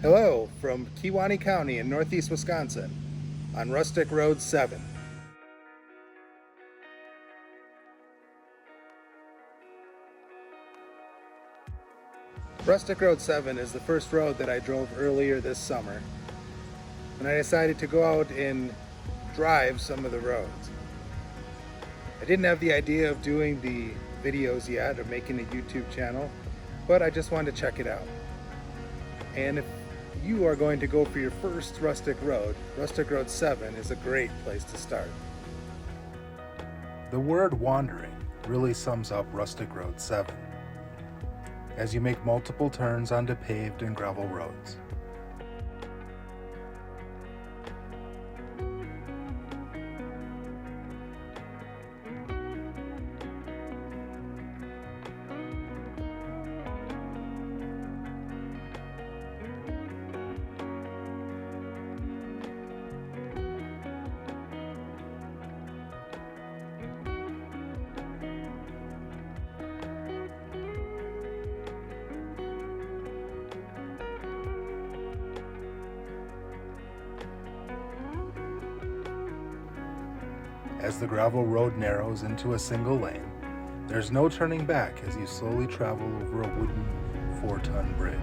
Hello from Kewaunee County in northeast Wisconsin on Rustic Road 7. Rustic Road 7 is the first road that I drove earlier this summer when I decided to go out and drive some of the roads. I didn't have the idea of doing the videos yet or making a YouTube channel, but I just wanted to check it out. And if you are going to go for your first Rustic Road 7 is a great place to start. The word wandering really sums up Rustic Road 7, as you make multiple turns onto paved and gravel roads. As the gravel road narrows into a single lane, there's no turning back as you slowly travel over a wooden 4-ton bridge.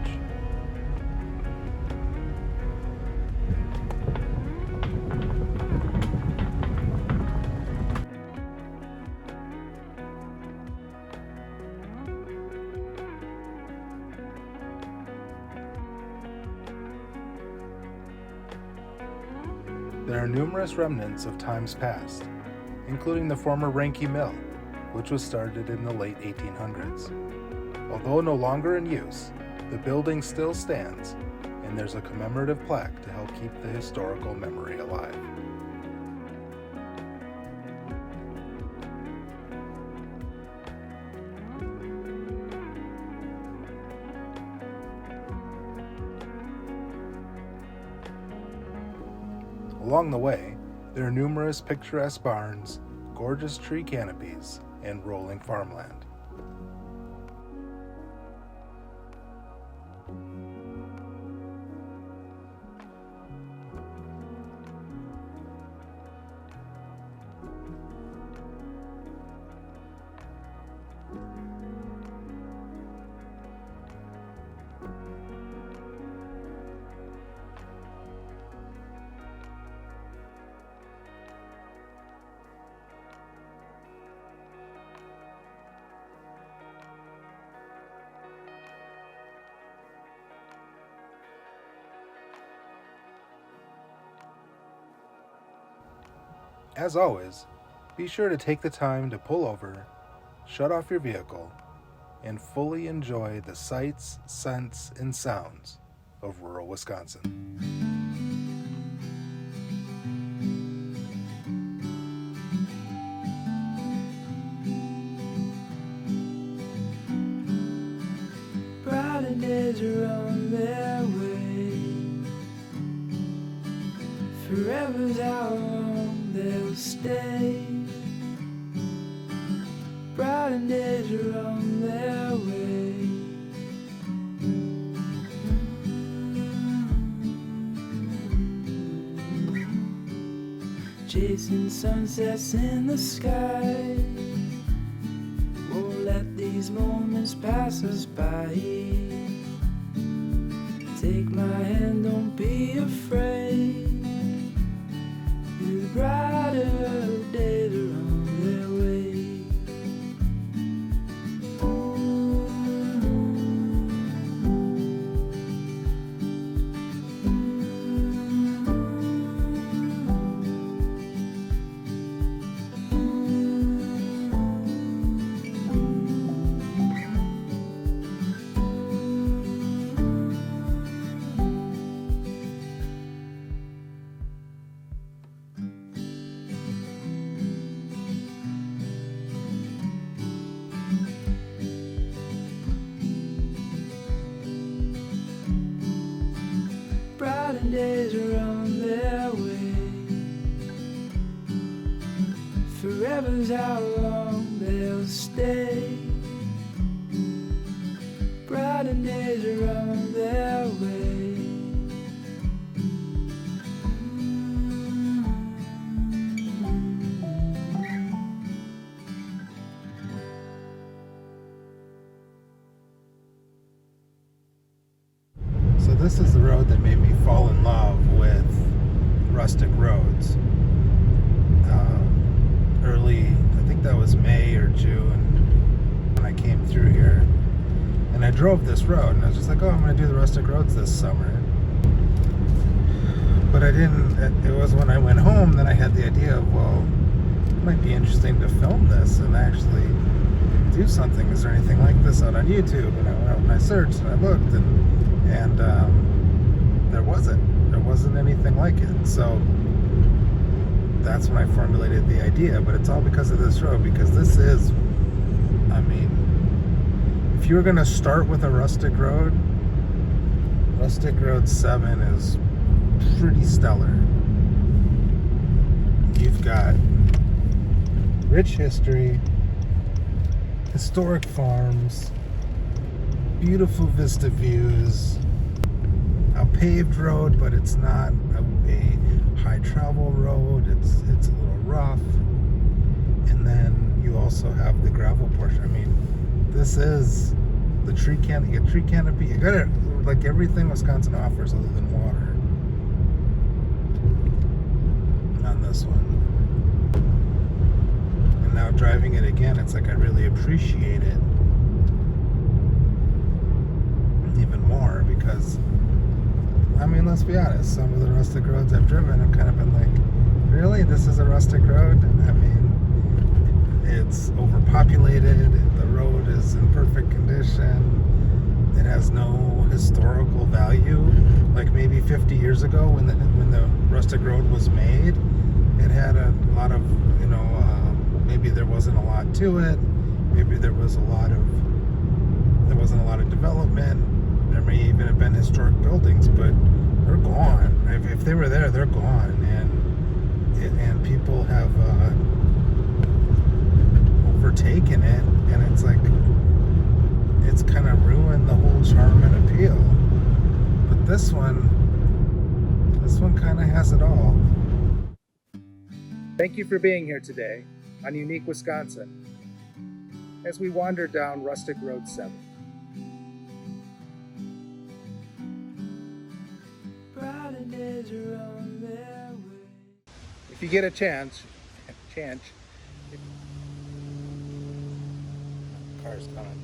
There are numerous remnants of times past, including the former Ranke Mill, which was started in the late 1800s. Although no longer in use, the building still stands, and there's a commemorative plaque to help keep the historical memory alive. Along the way, there are numerous picturesque barns, gorgeous tree canopies, and rolling farmland. As always, be sure to take the time to pull over, shut off your vehicle, and fully enjoy the sights, scents, and sounds of rural Wisconsin. Brighter days are on their way. Forever's how long they'll stay. Brighter days are on their way. Chasing sunsets in the sky. Won't let these moments pass us by. Take my hand, don't be afraid. The brighter days are on their way. Brighter days are on their way. Forever's how long they'll stay. Brighter days are on their way. this is the road that made me fall in love with rustic roads. Early, I think that was May or June when I came through here. And I drove this road and I was just like, oh, I'm going to do the rustic roads this summer. But I didn't, it was when I went home that I had the idea of, well, it might be interesting to film this and actually do something. Is there anything like this out on YouTube? And I went out and I searched and I looked and there wasn't anything like it. So that's when I formulated the idea, but it's all because of this road, because this is, I mean, if you were going to start with a rustic road 7 is pretty stellar. You've got rich history, historic farms, beautiful vista views, a paved road, but it's not a high travel road. It's a little rough. And then you also have the gravel portion. I mean, this is the tree canopy. You got tree canopy. You got it, like everything Wisconsin offers other than water on this one. And now driving it again, it's like I really appreciate it even more because, I mean, let's be honest, some of the rustic roads I've driven have kind of been like, really? This is a rustic road? I mean, it's overpopulated, the road is in perfect condition, it has no historical value. Like maybe 50 years ago when the rustic road was made, it had a lot of, you know, maybe there wasn't a lot to it, maybe there wasn't a lot of development. There may even have been historic buildings, but they're gone. If they were there, they're gone, and people have overtaken it, and it's like it's kind of ruined the whole charm and appeal. But this one kind of has it all. Thank you for being here today on Unique Wisconsin as we wander down Rustic Road 7. If you get a chance, car's coming.